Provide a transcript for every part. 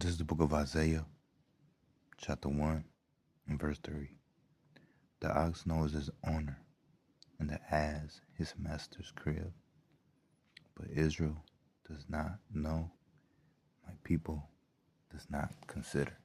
This is the book of Isaiah, chapter 1, and verse 3. The ox knows his owner, and the ass his master's crib. But Israel does not know, my people does not consider.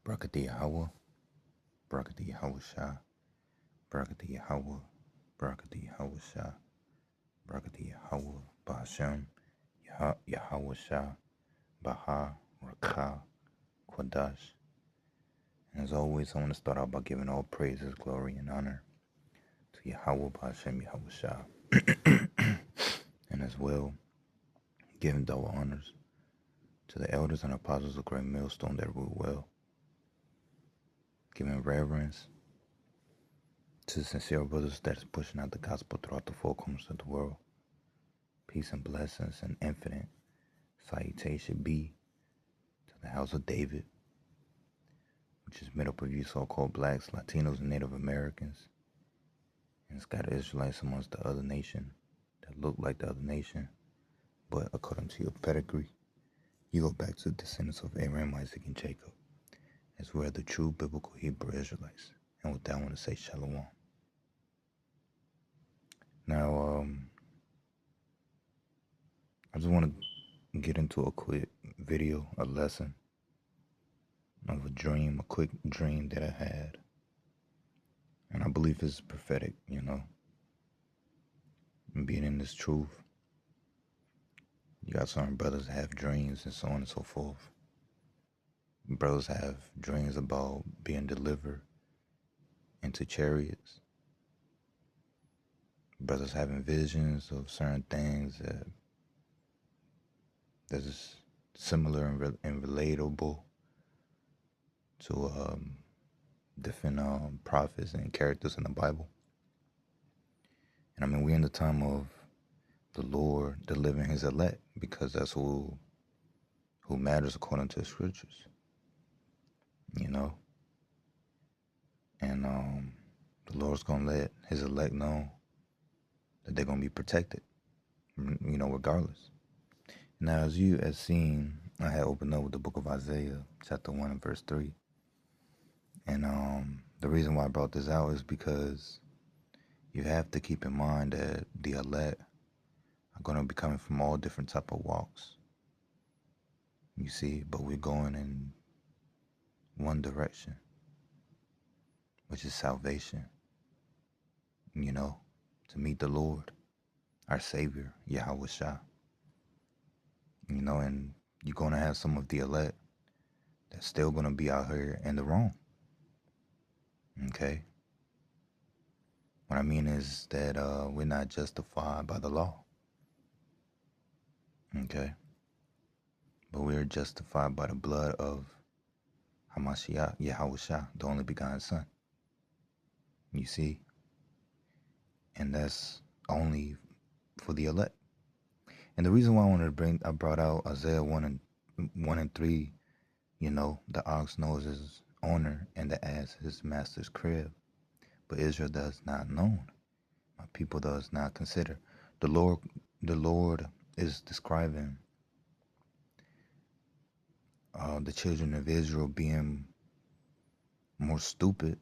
Barakati Yahweh, Barakati Yahweh Shah, Barakati Yahweh, Barakati Yahweh Shah, Barakati Yahweh Bahashem, Yahweh Shah, Baha, Rakah, Quadash. And as always, I want to start out by giving all praises, glory, and honor to Yahweh Bahashem, Yahweh Shah. And as well, giving double honors to the elders and apostles of Great Millstone that rule well. Giving reverence to the sincere brothers that is pushing out the gospel throughout the four corners of the world. Peace and blessings and infinite salutation be to the house of David, which is made up of you so-called blacks, Latinos, and Native Americans. And it's got Israelites amongst the other nation that look like the other nation, but according to your pedigree, you go back to the descendants of Abraham, Isaac, and Jacob, as we are the true biblical Hebrew Israelites. And with that, I want to say Shalom. Now, I just want to get into a quick video, a lesson of a dream, a quick dream that I had. And I believe it's prophetic, and being in this truth. You got certain brothers that have dreams and so on and so forth. Brothers have dreams about being delivered into chariots. Brothers having visions of certain things that is similar and relatable to different prophets and characters in the Bible. And I mean, we're in the time of the Lord delivering his elect, because that's who matters according to the scriptures, And the Lord's going to let his elect know that they're going to be protected, regardless. Now, as you have seen, I had opened up with the book of Isaiah, chapter 1 and verse 3. And the reason why I brought this out is because you have to keep in mind that the elect are going to be coming from all different type of walks. You see, but we're going in one direction, which is salvation, to meet the Lord, our Savior, Yahweh Shah. And you're going to have some of the elect that's still going to be out here in the wrong. Okay? What I mean is that we're not justified by the law. Okay? But we are justified by the blood of Hamashiach, Yahweh Shah, the only begotten Son. You see? And that's only for the elect. And the reason why I brought out Isaiah 1 and 3, the ox knows his owner and the ass his master's crib. But Israel does not know. My people does not consider. The Lord is describing the children of Israel being more stupid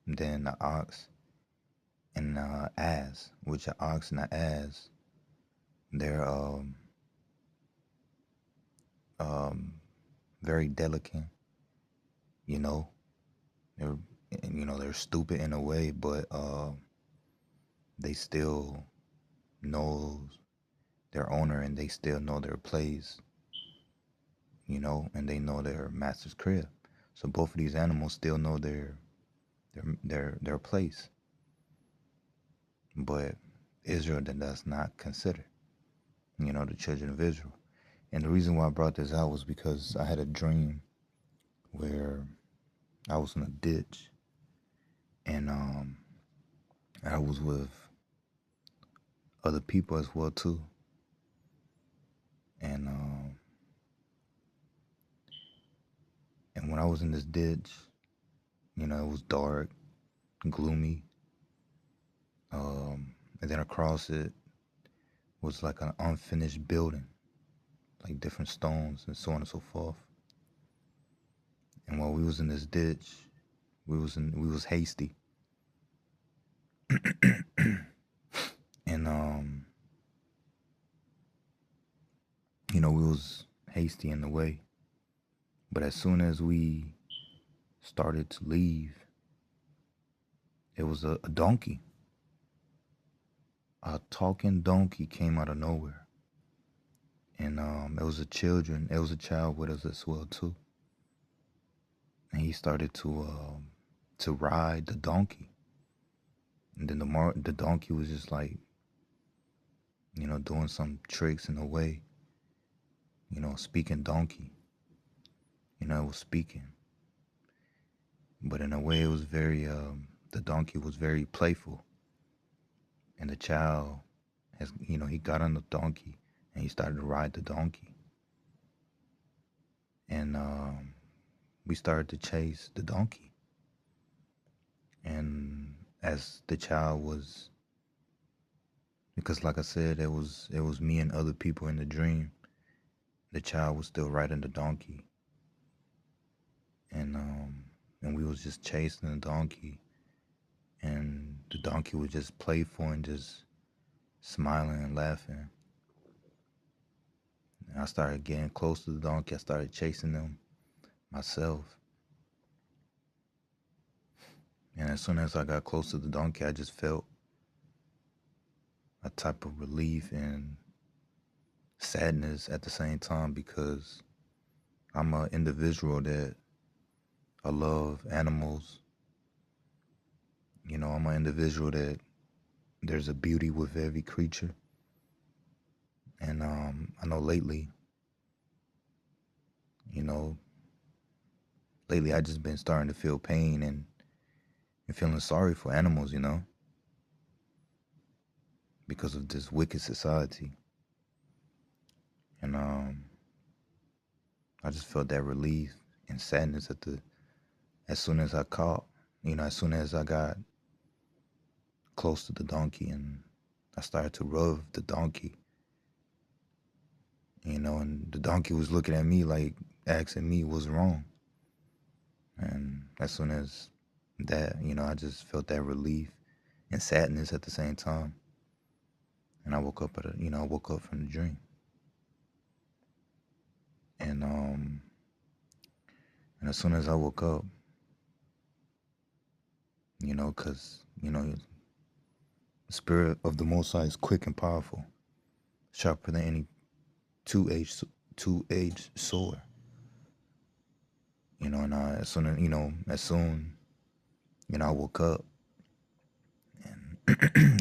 than the ox and the ass, which the ox and the ass, they're very delicate, they're stupid in a way, but they still know their owner and they still know their place, and they know their master's crib. So both of these animals still know their place. But Israel does not consider, the children of Israel. And the reason why I brought this out was because I had a dream where I was in a ditch, and I was with other people as well too. And when I was in this ditch, it was dark, gloomy, and then across it was like an unfinished building, like different stones and so on and so forth. And while we was in this ditch, we was hasty, and we was hasty in the way. But as soon as we started to leave, it was a donkey. A talking donkey came out of nowhere, and it was a child with us as well too. And he started to ride the donkey, and then the donkey was just like doing some tricks in a way, speaking donkey. It was speaking, but in a way it was very the donkey was very playful, and the child he got on the donkey and he started to ride the donkey, and we started to chase the donkey. And as the child was, because like I said, it was me and other people in the dream. The child was still riding the donkey, and we was just chasing the donkey, and the donkey was just playful and just smiling and laughing. And I started getting close to the donkey. I started chasing them myself. And as soon as I got close to the donkey, I just felt a type of relief and sadness at the same time, because I'm an individual that I love animals. I'm an individual that there's a beauty with every creature. And I know you know, lately I just been starting to feel pain and feeling sorry for animals, because of this wicked society. And I just felt that relief and sadness as soon as I caught, as soon as I got close to the donkey and I started to rub the donkey, and the donkey was looking at me like asking me what's wrong. And as soon as that, I just felt that relief and sadness at the same time. And I woke up I woke up from the dream. And as soon as I woke up, because the spirit of the Most High is quick and powerful, sharper than any two-edged sword. And as soon I woke up, and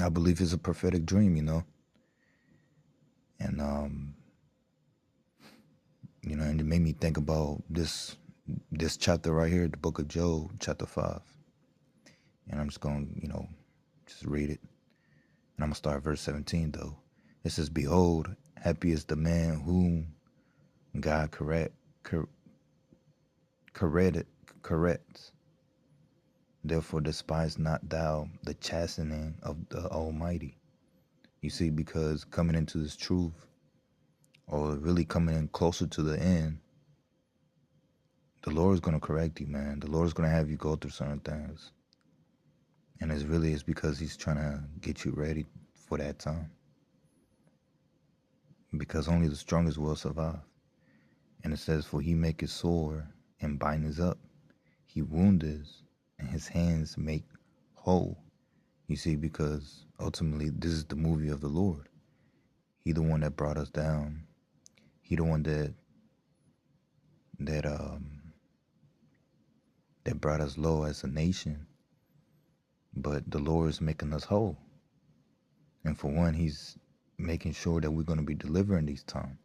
I believe it's a prophetic dream, and and it made me think about this chapter right here, the book of Job, chapter 5. And I'm just going to, just read it. And I'm going to start verse 17, though. It says, "Behold, happy is the man whom God corrects. Therefore despise not thou the chastening of the Almighty." You see, because coming into this truth, or really coming in closer to the end, the Lord is going to correct you, man. The Lord is going to have you go through certain things. And it's because he's trying to get you ready for that time. Because only the strongest will survive. And it says, "For he maketh sore and bindeth up. He woundeth and his hands make whole." You see, because ultimately this is the movie of the Lord. He the one that brought us down. He the one that brought us low as a nation. But the Lord is making us whole. And for one, he's making sure that we're going to be delivered in these times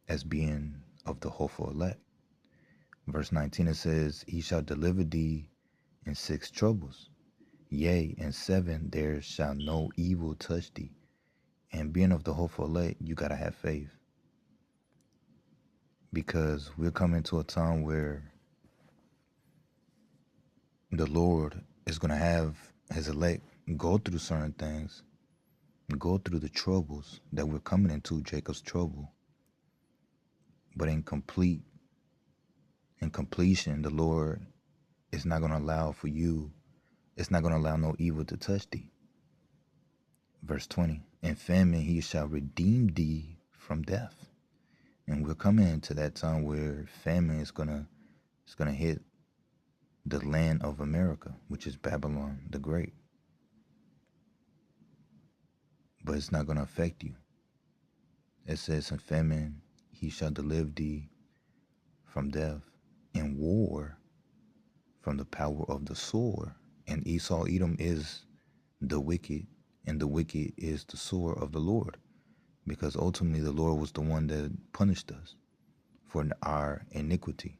as being of the hopeful elect. Verse 19, it says, "He shall deliver thee in 6 troubles. Yea, in 7 there shall no evil touch thee." And being of the hopeful elect, you got to have faith. Because we're coming to a time where the Lord is going to have his elect go through certain things, go through the troubles that we're coming into, Jacob's trouble. But in completion, the Lord is not going to allow for you, it's not going to allow no evil to touch thee. Verse 20, in famine he shall redeem thee from death. And we're coming into that time where famine is gonna hit the land of America, which is Babylon the Great. But it's not gonna affect you. It says in famine he shall deliver thee from death, in war from the power of the sword. And Esau, Edom is the wicked, and the wicked is the sword of the Lord. Because ultimately the Lord was the one that punished us for our iniquity.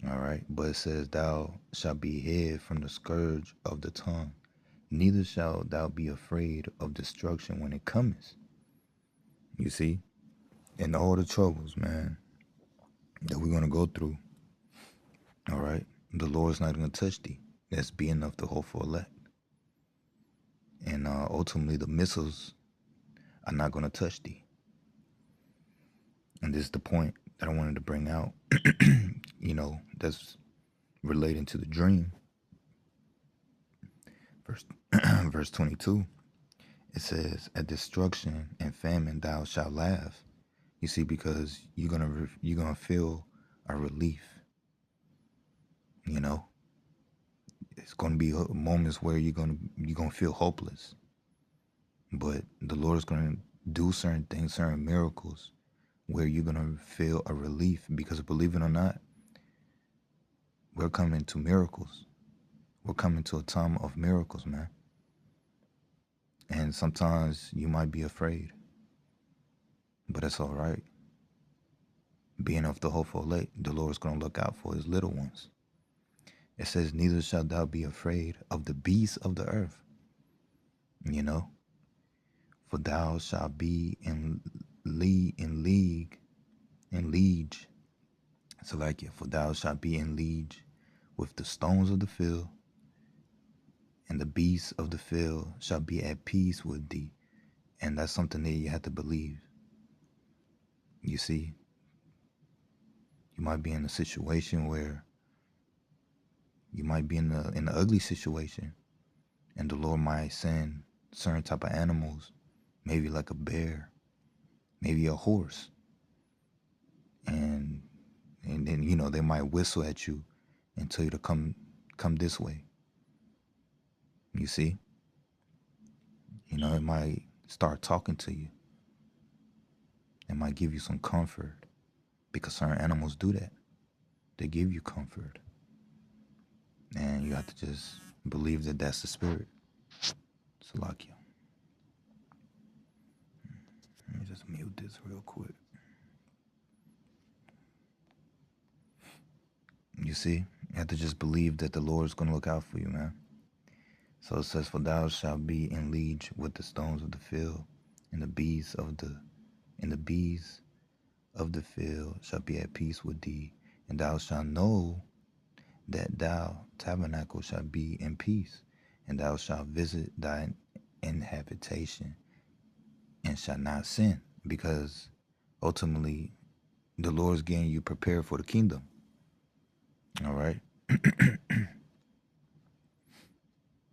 All right. But it says, thou shalt be hid from the scourge of the tongue, neither shalt thou be afraid of destruction when it cometh. You see? And all the troubles, man, that we're going to go through, all right, the Lord's not going to touch thee. That's being of the hopeful elect. And ultimately the missiles are not going to touch thee. And this is the point that I wanted to bring out, you know, that's relating to the dream. Verse 22, it says, at destruction and famine thou shalt laugh. You see, because you're gonna feel a relief. You know, it's gonna be moments where you're gonna feel hopeless, but the Lord is gonna do certain things, certain miracles, where you're gonna feel a relief. Because believe it or not, we're coming to miracles. We're coming to a time of miracles, man. And sometimes you might be afraid, but it's all right. Being of the hopeful elect, the Lord's going to look out for his little ones. It says, neither shalt thou be afraid of the beasts of the earth. You know, for thou shalt be in liege. So like it, for thou shalt be in liege with the stones of the field, and the beasts of the field shall be at peace with thee. And that's something that you have to believe. You see, you might be in a situation where you might be in an ugly situation, and the Lord might send certain type of animals, maybe like a bear, maybe a horse, and then, you know, they might whistle at you and tell you to come this way. You see, you know, it might start talking to you. It might give you some comfort, because certain animals do that. They give you comfort, and you have to just believe that that's the spirit. Salakia. Let me just mute this real quick. You see, you have to just believe that the Lord's going to look out for you, man. So it says, for thou shalt be in liege with the stones of the field, and the bees of the field shall be at peace with thee, and thou shalt know that thou tabernacle shall be in peace, and thou shalt visit thine inhabitation, and shall not sin. Because ultimately the Lord's getting you prepared for the kingdom. All right.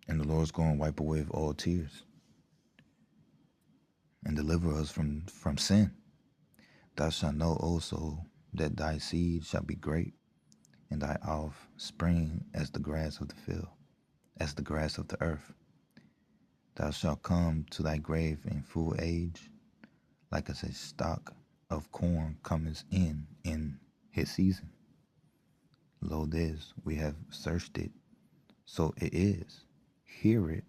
And the Lord's going to wipe away all tears and deliver us from sin. Thou shalt know also that thy seed shall be great, and thy offspring as the grass of the field, as the grass of the earth. Thou shalt come to thy grave in full age, like as a stalk of corn cometh in his season. Lo this, we have searched it, so it is. Hear it,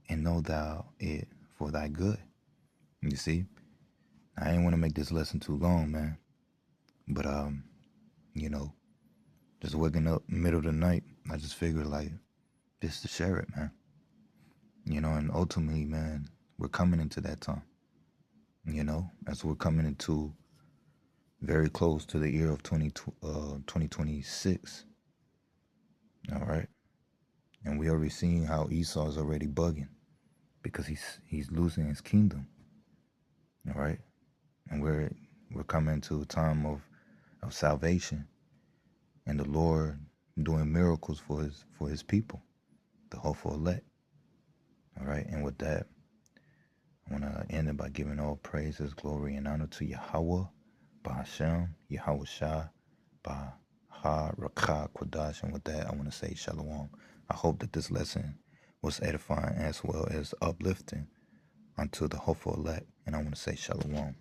and know thou it for thy good. You see, I ain't want to make this lesson too long, man. But you know, just waking up middle of the night, I just figured like just to share it, man. You know, and ultimately, man, we're coming into that time. You know, as we're coming into very close to the year of 2026. All right. And we already seen how Esau is already bugging, because he's losing his kingdom. All right. And We're coming to a time of salvation and the Lord doing miracles for his people, the hopeful elect. All right, and with that, I want to end it by giving all praises, glory, and honor to Yahweh, Ba'Hashem, Yahweh Shah, Ba-Ha, Rakah, Kodash. And with that, I want to say Shalom. I hope that this lesson was edifying as well as uplifting unto the hopeful elect. And I want to say Shalom.